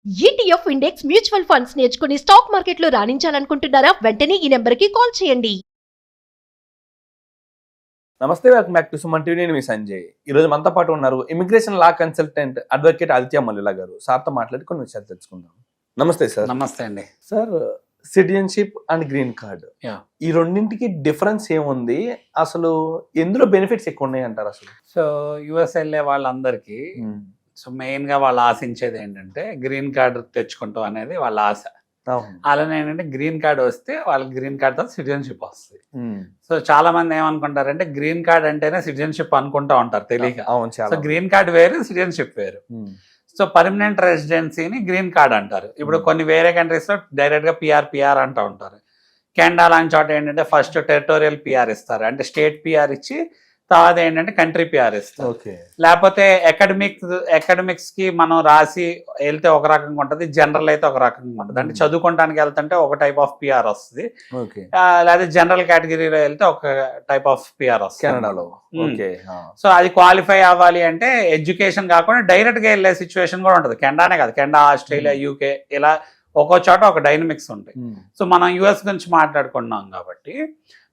ETF index mutual funds నేర్చుకుని stock మార్కెట్లో రాణించాలనుకుంటున్నారా? వెంటనే ఈ నెంబర్కి కాల్ చేయండి. నమస్తే, welcome back to Suman TV. నేను మీ సంజయ్. ఈ రోజు మనతో పాటు ఉన్నారు ఇమిగ్రేషన్ లా కన్సల్టెంట్ అడ్వకేట్ ఆదిత్య మల్లుల గారు. సార్తో మాట్లాడి కొన్ని విషయాలు తెలుసుకుందాం. నమస్తే సార్. నమస్తే అండి. Sir, citizenship and green card, ఈ రెండింటికి డిఫరెన్స్ ఏముంది? అసలు ఎందులో బెనిఫిట్స్ ఎక్కువ ఉన్నాయి అంటారు అసలు? సో యుఎస్ వెళ్ళే వాళ్ళందరికీ సో మెయిన్ గా వాళ్ళు ఆశించేది ఏంటంటే గ్రీన్ కార్డు తెచ్చుకుంటాం అనేది వాళ్ళ ఆశ. అలానే ఏంటంటే గ్రీన్ కార్డ్ వస్తే వాళ్ళకి గ్రీన్ కార్డ్ తర్వాత సిటిజన్షిప్ వస్తుంది. సో చాలా మంది ఏమనుకుంటారంటే గ్రీన్ కార్డ్ అంటేనే సిటిజన్షిప్ అనుకుంటా ఉంటారు తెలియక. సో గ్రీన్ కార్డ్ వేరు, సిటిజన్షిప్ వేరు. సో పర్మనెంట్ రెసిడెన్సీని గ్రీన్ కార్డ్ అంటారు. ఇప్పుడు కొన్ని వేరే కంట్రీస్ లో డైరెక్ట్ గా పిఆర్ అంటూ ఉంటారు. కెనడా లాంటి చోట ఏంటంటే ఫస్ట్ టెరిటోరియల్ పిఆర్ ఇస్తారు, అంటే స్టేట్ పిఆర్ ఇచ్చి తర్వాత ఏంటంటే కంట్రీ పిఆర్ ఇస్తారు. లేకపోతే అకాడమిక్స్ కి మనం రాసి వెళ్తే ఒక రకంగా ఉంటుంది, జనరల్ అయితే ఒక రకంగా ఉంటుంది. అంటే చదువుకోవడానికి వెళ్తుంటే ఒక టైప్ ఆఫ్ పిఆర్ వస్తుంది, లేదా జనరల్ కేటగిరీలో వెళ్తే ఒక టైప్ ఆఫ్ పిఆర్ వస్తుంది కెనడాలో. సో అది క్వాలిఫై అవ్వాలి అంటే ఎడ్యుకేషన్ కాకుండా డైరెక్ట్ గా వెళ్ళే సిచ్యువేషన్ కూడా ఉంటుంది. కెనడానే కాదు, కెనడా, ఆస్ట్రేలియా, యూకే, ఇలా ఒక్కో చోట ఒక డైనమిక్స్ ఉంటాయి. సో మనం యుఎస్ గురించి మాట్లాడుకున్నాం కాబట్టి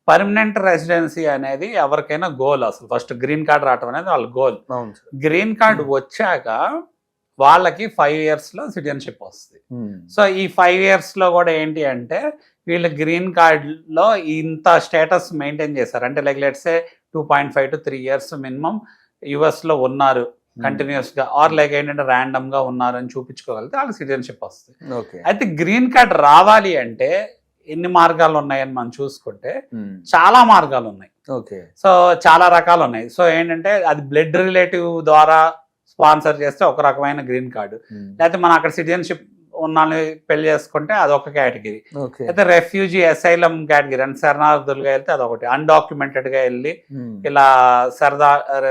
పర్మనెంట్ రెసిడెన్సీ అనేది ఎవరికైనా గోల్. అసలు ఫస్ట్ గ్రీన్ కార్డ్ రావటం అనేది వాళ్ళ గోల్. గ్రీన్ కార్డ్ వచ్చాక వాళ్ళకి 5 years లో సిటిజన్షిప్ వస్తుంది. సో ఈ 5 years లో కూడా ఏంటి అంటే వీళ్ళు గ్రీన్ కార్డ్ లో ఇంత స్టేటస్ మెయింటైన్ చేశారు, అంటే like let's say 2.5 to 3 years minimum US లో ఉన్నారు కంటిన్యూస్ గా, ఆర్ లైక్ ఏంటంటే ర్యాండమ్ గా ఉన్నారు అని చూపించుకోగలిగితే వాళ్ళకి సిటిజన్షిప్ వస్తుంది. అయితే గ్రీన్ కార్డ్ రావాలి అంటే ఎన్ని మార్గాలు ఉన్నాయని మనం చూసుకుంటే చాలా మార్గాలు ఉన్నాయి. సో చాలా రకాలు ఉన్నాయి. సో ఏంటంటే అది బ్లడ్ రిలేటివ్ ద్వారా స్పాన్సర్ చేస్తే ఒక రకమైన గ్రీన్ కార్డు, లేకపోతే మనం అక్కడ సిటిజన్షిప్ ఉన్న పెళ్లి చేసుకుంటే అదొక కేటగిరీ, అయితే రెఫ్యూజీ అసైలం కేటగిరీ అంటే శరణార్థులుగా వెళ్తే అదొకటి, అన్డాక్యుమెంటెడ్ గా వెళ్ళి ఇలా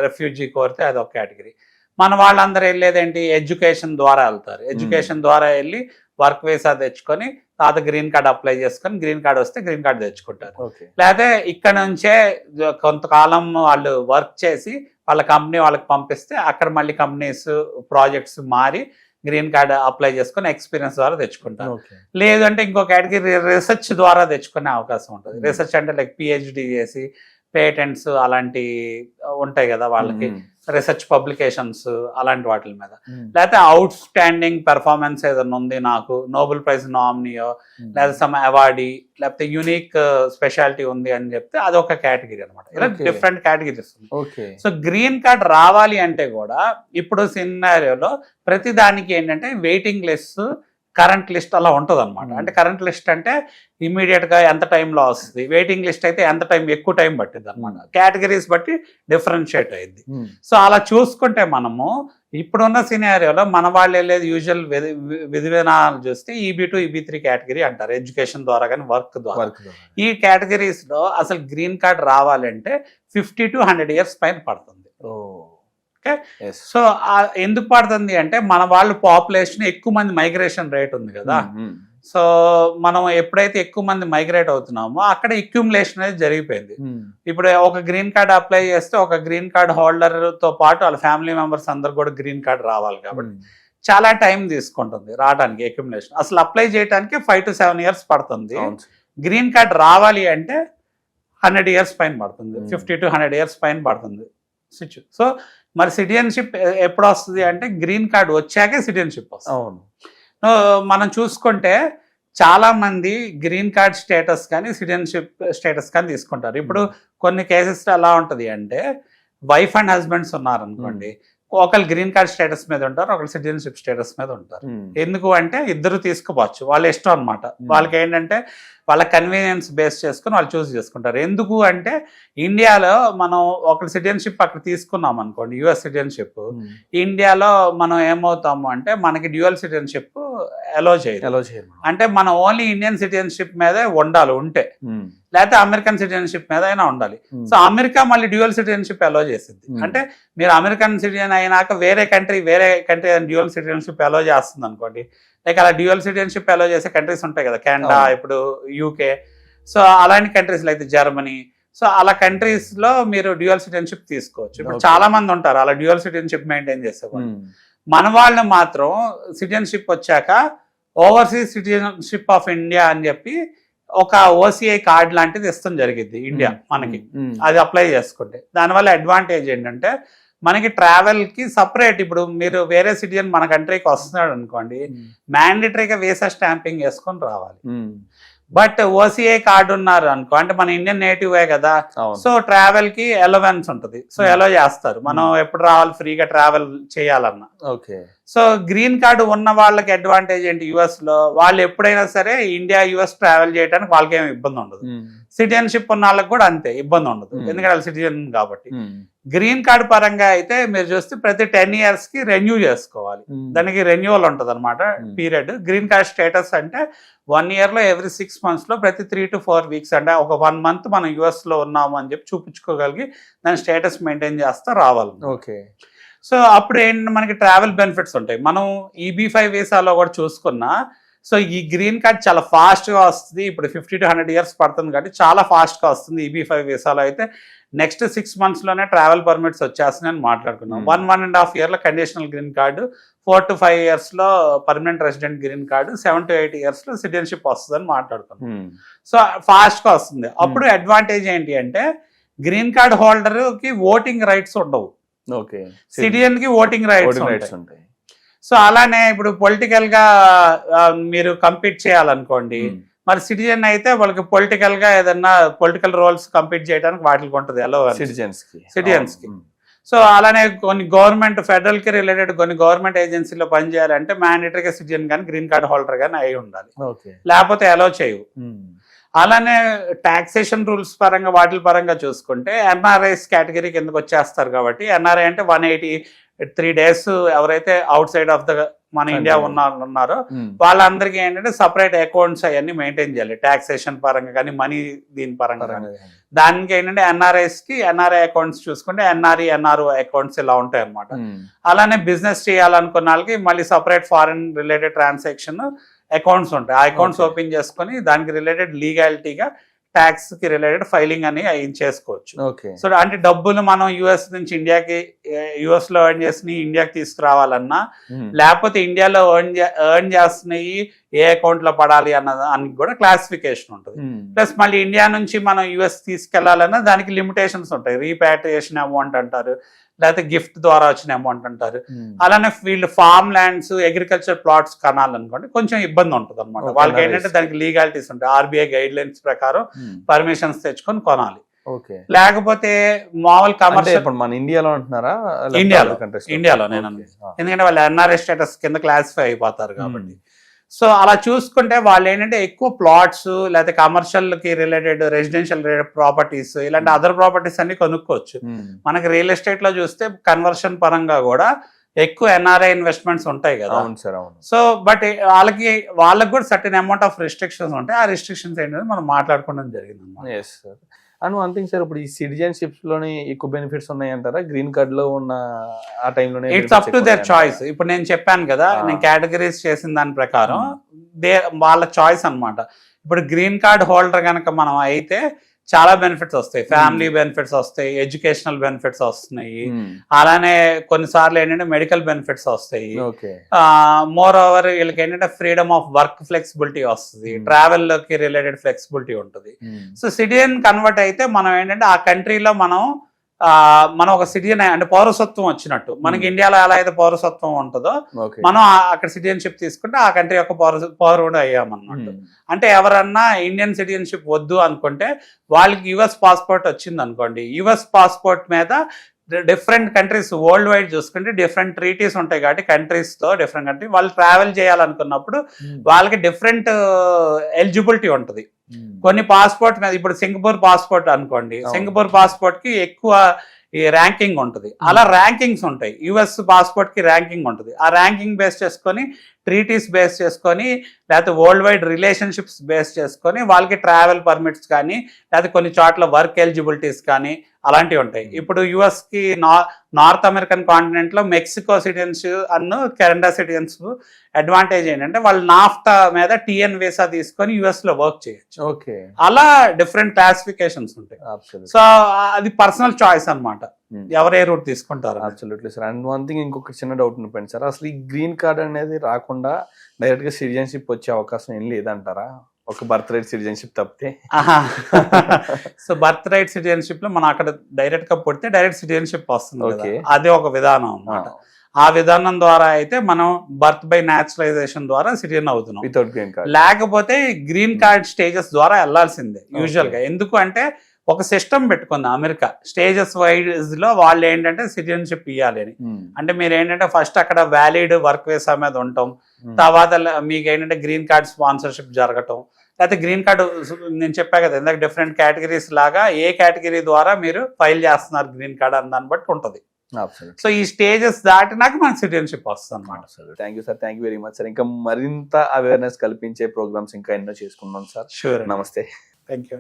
రెఫ్యూజీ కోరితే అదొక కేటగిరీ. మన వాళ్ళందరూ వెళ్ళేది ఏంటి, ఎడ్యుకేషన్ ద్వారా వెళ్తారు. ఎడ్యుకేషన్ ద్వారా వెళ్ళి వర్క్ వీసా తెచ్చుకొని తర్వాత గ్రీన్ కార్డ్ అప్లై చేసుకొని గ్రీన్ కార్డ్ వస్తే గ్రీన్ కార్డ్ తెచ్చుకుంటారు. లేకపోతే ఇక్కడ నుంచే కొంతకాలం వాళ్ళు వర్క్ చేసి వాళ్ళ కంపెనీ వాళ్ళకి పంపిస్తే అక్కడ మళ్ళీ కంపెనీస్ ప్రాజెక్ట్స్ మారి గ్రీన్ కార్డ్ అప్లై చేసుకొని ఎక్స్పీరియన్స్ ద్వారా తెచ్చుకుంటారు. లేదు అంటే ఇంకో కేటగిరీ రీసెర్చ్ ద్వారా తెచ్చుకునే అవకాశం ఉంటుంది. రీసెర్చ్ అంటే లైక్ పిహెచ్డి చేసి పేటెంట్స్ అలాంటి ఉంటాయి కదా వాళ్ళకి, రీసెర్చ్ పబ్లికేషన్స్ అలాంటి వాటి మీద. లేకపోతే అవుట్ స్టాండింగ్ పెర్ఫార్మెన్స్ ఏదైనా ఉంది, నాకు నోబెల్ ప్రైజ్ నామినీయో లేదా సమ్ అవార్డీ లేకపోతే యూనిక్ స్పెషాలిటీ ఉంది అని చెప్తే అదొక కేటగిరీ అనమాట. ఇలా డిఫరెంట్ కేటగిరీస్ ఉంది. సో గ్రీన్ కార్డ్ రావాలి అంటే కూడా ఇప్పుడు సినారియోలో ప్రతి దానికి ఏంటంటే వెయిటింగ్ లిస్ట్, కరెంట్ లిస్ట్ అలా ఉంటుంది అనమాట. అంటే కరెంట్ లిస్ట్ అంటే ఇమీడియట్ గా ఎంత టైంలో వస్తుంది, వెయిటింగ్ లిస్ట్ అయితే ఎంత టైం, ఎక్కువ టైం పట్టింది అనమాట. కేటగిరీస్ బట్టి డిఫరెన్షియేట్ అయింది. సో అలా చూసుకుంటే మనము ఇప్పుడున్న సినారియోలో మన వాళ్ళు వెళ్ళేది యూజువల్ విధి విధానాలు చూస్తే EB2, EB3 కేటగిరీ అంటారు, ఎడ్యుకేషన్ ద్వారా కానీ వర్క్ ద్వారా. ఈ కేటగిరీస్ లో అసలు గ్రీన్ కార్డ్ రావాలంటే 50 to 100 years పైన పడుతుంది. సో ఎందుకు పడుతుంది అంటే మన వాళ్ళు పాపులేషన్ ఎక్కువ మంది మైగ్రేషన్ రేట్ ఉంది కదా. సో మనం ఎప్పుడైతే ఎక్కువ మంది మైగ్రేట్ అవుతున్నామో అక్కడ అక్యుములేషన్ అనేది జరిగిపోయింది. ఇప్పుడు ఒక గ్రీన్ కార్డ్ అప్లై చేస్తే ఒక గ్రీన్ కార్డ్ హోల్డర్ తో పాటు వాళ్ళ ఫ్యామిలీ మెంబర్స్ అందరు కూడా గ్రీన్ కార్డ్ రావాలి కాబట్టి చాలా టైం తీసుకుంటుంది రావడానికి అక్యుములేషన్. అసలు అప్లై చేయడానికి 5 to 7 years పడుతుంది. గ్రీన్ కార్డ్ రావాలి అంటే 100 years పైన పడుతుంది, 50 to 100 years పైన పడుతుంది. సో మరి సిటిజన్షిప్ ఎప్పుడు వస్తుంది అంటే గ్రీన్ కార్డ్ వచ్చాకే సిటిజన్షిప్ వస్తుంది. మనం చూసుకుంటే చాలా మంది గ్రీన్ కార్డ్ స్టేటస్ కానీ సిటిజన్షిప్ స్టేటస్ కానీ తీసుకుంటారు. ఇప్పుడు కొన్ని కేసెస్ ఎలా ఉంటుంది అంటే వైఫ్ అండ్ హస్బెండ్స్ ఉన్నారనుకోండి, ఒకళ్ళు గ్రీన్ కార్డ్ స్టేటస్ మీద ఉంటారు, ఒకళ్ళు సిటిజన్షిప్ స్టేటస్ మీద ఉంటారు. ఎందుకు అంటే ఇద్దరు తీసుకోవచ్చు, వాళ్ళ ఇష్టం అనమాట. వాళ్ళకి ఏంటంటే వాళ్ళ కన్వీనియన్స్ బేస్ చేసుకుని వాళ్ళు చూస్ చేసుకుంటారు. ఎందుకు అంటే ఇండియాలో మనం ఒక సిటిజన్షిప్ అక్కడ తీసుకున్నాం అనుకోండి, యుఎస్ సిటిజన్షిప్, ఇండియాలో మనం ఏమవుతాము అంటే మనకి డ్యూయల్ సిటిజన్షిప్ అలో చేయదు. అంటే మనం ఓన్లీ ఇండియన్ సిటిజన్షిప్ మీదే ఉండాలి ఉంటే, లేకపోతే అమెరికన్ సిటిజన్షిప్ మీద అయినా ఉండాలి. సో అమెరికా మళ్ళీ డ్యూయల్ సిటిజన్షిప్ అలో చేసింది. అంటే మీరు అమెరికన్ సిటిజన్ అయినాక వేరే కంట్రీ డ్యూయల్ సిటిజన్షిప్ అలో చేస్తుంది అనుకోండి, లైక్ అలా డ్యూయల్ సిటిజన్షిప్ అలో చేసే కంట్రీస్ ఉంటాయి కదా, కెనడా, ఇప్పుడు యూకే. సో అలాంటి కంట్రీస్ అయితే జర్మనీ. సో అలా కంట్రీస్ లో మీరు డ్యూయల్ సిటిజన్షిప్ తీసుకోవచ్చు. ఇప్పుడు చాలా మంది ఉంటారు అలా డ్యూయల్ సిటిజన్షిప్ మెయింటైన్ చేసేవాళ్ళు. మన వాళ్ళు మాత్రం సిటిజన్షిప్ వచ్చాక ఓవర్సీస్ సిటిజన్షిప్ ఆఫ్ ఇండియా అని చెప్పి ఒక ఓసీఐ కార్డ్ లాంటిది ఇస్తాం జరిగింది ఇండియా మనకి. అది అప్లై చేసుకుంటే దానివల్ల అడ్వాంటేజ్ ఏంటంటే మనకి ట్రావెల్ కి సపరేట్, ఇప్పుడు మీరు వేరే సిటిజన్ మన కంట్రీకి వస్తున్నాడు అనుకోండి, మ్యాండేటరీగా వీసా స్టాంపింగ్ వేసుకొని రావాలి. బట్ ఓసీఐ కార్డు ఉన్నారు అనుకో, అంటే మన ఇండియన్ నేటివే కదా, సో ట్రావెల్ కి అలవెన్స్ ఉంటుంది, సో అలో చేస్తారు మనం ఎప్పుడు రావాలి ఫ్రీగా ట్రావెల్ చేయాలన్నా. సో గ్రీన్ కార్డు ఉన్న వాళ్ళకి అడ్వాంటేజ్ ఏంటి, యుఎస్ లో వాళ్ళు ఎప్పుడైనా సరే ఇండియా యుఎస్ ట్రావెల్ చేయడానికి వాళ్ళకి ఏమి ఇబ్బంది ఉండదు. సిటిజన్షిప్ ఉన్న వాళ్ళకి కూడా అంతే ఇబ్బంది ఉండదు, ఎందుకంటే వాళ్ళు సిటిజన్ కాబట్టి. గ్రీన్ కార్డు పరంగా అయితే మీరు చూస్తే ప్రతి 10 years కి రెన్యూ చేసుకోవాలి, దానికి రెన్యూవల్ ఉంటుంది అనమాట పీరియడ్. గ్రీన్ కార్డ్ స్టేటస్ అంటే 1 year లో every 6 months లో ప్రతి 3 to 4 weeks, అంటే ఒక 1 month మనం యుఎస్ లో ఉన్నాము అని చెప్పి చూపించుకోగలిగి దాని స్టేటస్ మెయింటైన్ చేస్తా రావాలి. సో అప్పుడు ఏంటంటే మనకి ట్రావెల్ బెనిఫిట్స్ ఉంటాయి. మనం EB5 వీసాలో కూడా చూసుకున్నా, సో ఈ గ్రీన్ కార్డ్ చాలా ఫాస్ట్గా వస్తుంది. ఇప్పుడు 50 to 100 years పడుతుంది కాబట్టి చాలా ఫాస్ట్గా వస్తుంది. EB5 వీసాలో అయితే నెక్స్ట్ 6 months లోనే ట్రావెల్ పర్మిట్స్ వచ్చేస్తున్నాయని మాట్లాడుకున్నాం. 1.5 year లో conditional green card, 4 to 5 years లో permanent resident green card, 7 to 8 years లో సిటిజన్షిప్ వస్తుందని మాట్లాడుకున్నాం. సో ఫాస్ట్గా వస్తుంది. అప్పుడు అడ్వాంటేజ్ ఏంటి అంటే గ్రీన్ కార్డ్ హోల్డర్ కి ఓటింగ్ రైట్స్ ఉండవు, సిటిజన్ కి ఓటింగ్ రైట్స్ ఉంటాయి. సో అలానే ఇప్పుడు పొలిటికల్ గా మీరు కంపీట్ చేయాలనుకోండి, మరి సిటిజన్ అయితే వాళ్ళకి పొలిటికల్ గా ఏదన్నా పొలిటికల్ రోల్స్ కంపీట్ చేయడానికి వాటికి ఉంటుంది అలో సిటిజన్స్ కి. సో అలానే కొన్ని గవర్నమెంట్ ఫెడరల్ కి రిలేటెడ్ కొన్ని గవర్నమెంట్ ఏజెన్సీలో పనిచేయాలంటే మ్యాండేటరీగా సిటిజన్ కానీ గ్రీన్ కార్డ్ హోల్డర్ కానీ అయి ఉండాలి, లేకపోతే అలో చేయవు. అలానే టాక్సేషన్ రూల్స్ పరంగా వాటి పరంగా చూసుకుంటే ఎన్ఆర్ఐస్ కేటగిరీ కిందకి వచ్చేస్తారు కాబట్టి, ఎన్ఆర్ఐ అంటే 183 days ఎవరైతే అవుట్ సైడ్ ఆఫ్ ద మన ఇండియా ఉన్నారో వాళ్ళందరికీ ఏంటంటే సపరేట్ అకౌంట్స్ అవన్నీ మెయింటైన్ చేయాలి, టాక్సేషన్ పరంగా కానీ మనీ దీని పరంగా కానీ. దానికి ఏంటంటే ఎన్ఆర్ఐస్ కి ఎన్ఆర్ఐ అకౌంట్స్ చూసుకుంటే ఎన్ఆర్ఈ ఎన్ఆర్ఓ అకౌంట్స్ ఇలా ఉంటాయి అన్నమాట. అలానే బిజినెస్ చేయాలనుకున్న వాళ్ళకి మళ్ళీ separate foreign related transaction accounts ఉంటాయి. ఆ అకౌంట్స్ ఓపెన్ చేసుకొని దానికి రిలేటెడ్ లీగాలిటీగా ట్యాక్స్ కి రిలేటెడ్ ఫైలింగ్ అని చేసుకోవచ్చు. సో అంటే డబ్బులు మనం యుఎస్ నుంచి ఇండియాకి, యుఎస్ లో ఎర్న్ చేసినవి ఇండియాకి తీసుకురావాలన్నా, లేకపోతే ఇండియాలో ఎర్న్ చేస్తున్నాయి ఏ అకౌంట్ లో పడాలి అని కూడా క్లాసిఫికేషన్ ఉంటుంది. ప్లస్ మళ్ళీ ఇండియా నుంచి మనం యుఎస్ తీసుకెళ్లాలన్నా దానికి లిమిటేషన్స్ ఉంటాయి. రీపాట్రియేషన్ అమౌంట్ అంటారు, లేకపోతే గిఫ్ట్ ద్వారా వచ్చిన అమౌంట్ అంటారు. అలానే వీళ్ళు ఫార్మ్ ల్యాండ్స్, అగ్రికల్చర్ ప్లాట్స్ కొనాలనుకోండి కొంచెం ఇబ్బంది ఉంటుంది అనమాట. వాళ్ళకి ఏంటంటే దానికి లీగాలిటీస్ ఉంటాయి, ఆర్బీఐ గైడ్ లైన్స్ ప్రకారం పర్మిషన్స్ తెచ్చుకొని కొనాలి. లేకపోతే మామూలు కమర్షియల్ మన ఇండియాలో అంటున్నారా? ఇండియాలో నేను ఎందుకంటే వాళ్ళు ఎన్ఆర్ఐ స్టేటస్ కింద క్లాసిఫై అయిపోతారు కాబట్టి. సో అలా చూసుకుంటే వాళ్ళు ఏంటంటే ఎక్కువ ప్లాట్స్ లేకపోతే కమర్షియల్ కి రిలేటెడ్ రెసిడెన్షియల్ రిలేటెడ్ ప్రాపర్టీస్ ఇలాంటి అదర్ ప్రాపర్టీస్ అన్ని కొనుక్కోవచ్చు. మనకి రియల్ ఎస్టేట్ లో చూస్తే కన్వర్షన్ పరంగా కూడా ఎక్కువ ఎన్ఆర్ఐ ఇన్వెస్ట్మెంట్స్ ఉంటాయి కదా. సో బట్ వాళ్ళకి కూడా సర్టెన్ అమౌంట్ ఆఫ్ రిస్ట్రిక్షన్స్ ఉంటాయి. ఆ రిస్ట్రిక్షన్స్ ఏంటంటే మనం మాట్లాడుకోవడం జరిగింది. అండ్ వన్ థింగ్ సార్, ఇప్పుడు ఈ సిటిజన్షిప్స్ లోనే ఎక్కువ బెనిఫిట్స్ ఉన్నాయి అంటారా గ్రీన్ కార్డ్ లో ఉన్న ఆ టైంలోనే? It's up to their choice. ఇప్పుడు నేను చెప్పాను కదా, నేను కేటగిరీస్ చేసిన దాని ప్రకారం వాళ్ళ చాయిస్ అన్నమాట. ఇప్పుడు గ్రీన్ కార్డ్ హోల్డర్ కనుక మనం అయితే చాలా బెనిఫిట్స్ వస్తాయి, ఫ్యామిలీ బెనిఫిట్స్ వస్తాయి, ఎడ్యుకేషనల్ బెనిఫిట్స్ వస్తున్నాయి, అలానే కొన్నిసార్లు ఏంటంటే మెడికల్ బెనిఫిట్స్ వస్తాయి. మోర్ ఓవర్ వీళ్ళకి ఏంటంటే ఫ్రీడమ్ ఆఫ్ వర్క్ ఫ్లెక్సిబిలిటీ వస్తుంది, ట్రావెల్ కి రిలేటెడ్ ఫ్లెక్సిబిలిటీ ఉంటుంది. సో సిటిజన్ కన్వర్ట్ అయితే మనం ఏంటంటే ఆ కంట్రీలో మనం ఒక సిటిజన్ అంటే పౌరసత్వం వచ్చినట్టు, మనకి ఇండియాలో ఎలా అయితే పౌరసత్వం ఉంటుందో మనం అక్కడ సిటిజన్షిప్ తీసుకుంటే ఆ కంట్రీ యొక్క పౌరుడు అయ్యామన్నట్టు. అంటే ఎవరన్నా ఇండియన్ సిటిజన్షిప్ వద్దు అనుకుంటే వాళ్ళకి యుఎస్ పాస్పోర్ట్ వచ్చింది అనుకోండి, యుఎస్ పాస్పోర్ట్ మీద డిఫరెంట్ కంట్రీస్ వరల్డ్ వైడ్ చూసుకుంటే డిఫరెంట్ ట్రీటీస్ ఉంటాయి కాబట్టి కంట్రీస్ తో డిఫరెంట్ కంట్రీ వాళ్ళు ట్రావెల్ చేయాలనుకున్నప్పుడు వాళ్ళకి డిఫరెంట్ ఎలిజిబిలిటీ ఉంటుంది. కొన్ని పాస్పోర్ట్ మీద ఇప్పుడు సింగపూర్ పాస్పోర్ట్ అనుకోండి, సింగపూర్ పాస్పోర్ట్ కి ఎక్కువ ఈ ర్యాంకింగ్ ఉంటుంది, అలా ర్యాంకింగ్స్ ఉంటాయి. యుఎస్ పాస్పోర్ట్ కి ర్యాంకింగ్ ఉంటుంది. ఆ ర్యాంకింగ్ బేస్ చేసుకొని ట్రీటీస్ బేస్ చేసుకొని లేకపోతే వరల్డ్ వైడ్ రిలేషన్షిప్స్ బేస్ చేసుకొని వాళ్ళకి ట్రావెల్ పర్మిట్స్ కానీ లేకపోతే కొన్ని చోట్ల వర్క్ ఎలిజిబిలిటీస్ కానీ అలాంటివి ఉంటాయి. ఇప్పుడు యుఎస్ కి నార్త్ అమెరికన్ కాంటినెంట్ లో మెక్సికో సిటిజన్స్ అన్ను కెనడా సిటిజన్స్ అడ్వాంటేజ్ ఏంటంటే వాళ్ళు నాఫ్టా మీద టిఎన్ వీసా తీసుకొని యుఎస్ లో వర్క్ చేయొచ్చు. అలా డిఫరెంట్ క్లాసిఫికేషన్స్ ఉంటాయి. సో అది పర్సనల్ చాయిస్ అన్నమాట. ఎవరు ఏ రూట్ తీసుకుంటారు. Absolutely sir. And one thing ఇంకొక చిన్న డౌట్ ఉండిపోయింది సార్, అసలు ఈ గ్రీన్ కార్డ్ అనేది రాకుండా డైరెక్ట్ గా సిటిజన్షిప్ వచ్చే అవకాశం ఏం లేదంటారా, ఒక బర్త్ రైట్ సిటిజన్షిప్ తప్పితే? సో బర్త్ రైట్ సిటిజన్షిప్ లో మనం అక్కడ డైరెక్ట్ గా పుడితే డైరెక్ట్ సిటిజన్షిప్ వస్తుంది కదా. Okay. అదే ఒక విధానం అన్నమాట. ఆ విధానం ద్వారా అయితే మనం బర్త్ బై న్యాచురలైజేషన్ ద్వారా సిటిజన్ అవుతున్నాం. వితౌట్ గ్రీన్ కార్డ్ లేకపోతే గ్రీన్ కార్డ్ స్టేజెస్ ద్వారా వెళ్లాల్సిందే యూజువల్ గా. ఎందుకు అంటే ఒక సిస్టమ్ పెట్టుకుంది అమెరికా, స్టేజెస్ వైజ్ లో వాళ్ళు ఏంటంటే సిటిజన్షిప్ ఇవ్వాలి అని. అంటే మీరు ఏంటంటే ఫస్ట్ అక్కడ వ్యాలిడ్ వర్క్ వీసా మీద ఉంటాం, తర్వాత మీకు ఏంటంటే గ్రీన్ కార్డ్ స్పాన్సర్షిప్ జరగటం, లేకపోతే గ్రీన్ కార్డు నేను చెప్పా కదా ఇందాక డిఫరెంట్ కేటగిరీస్ లాగా ఏ కేటగిరీ ద్వారా మీరు ఫైల్ చేస్తున్నారు గ్రీన్ కార్డ్ అని దాన్ని బట్టి ఉంటుంది. సో ఈ స్టేజెస్ దాటినాక మనకు సిటిజన్షిప్ వస్తుంది అనమాట. Thank you sir, thank you very much sir. ఇంకా మరింత అవేర్నెస్ కల్పించే ప్రోగ్రామ్స్ ఇంకా ఎన్నో చేసుకుందాం సార్. షూర్, నమస్తే. Thank you.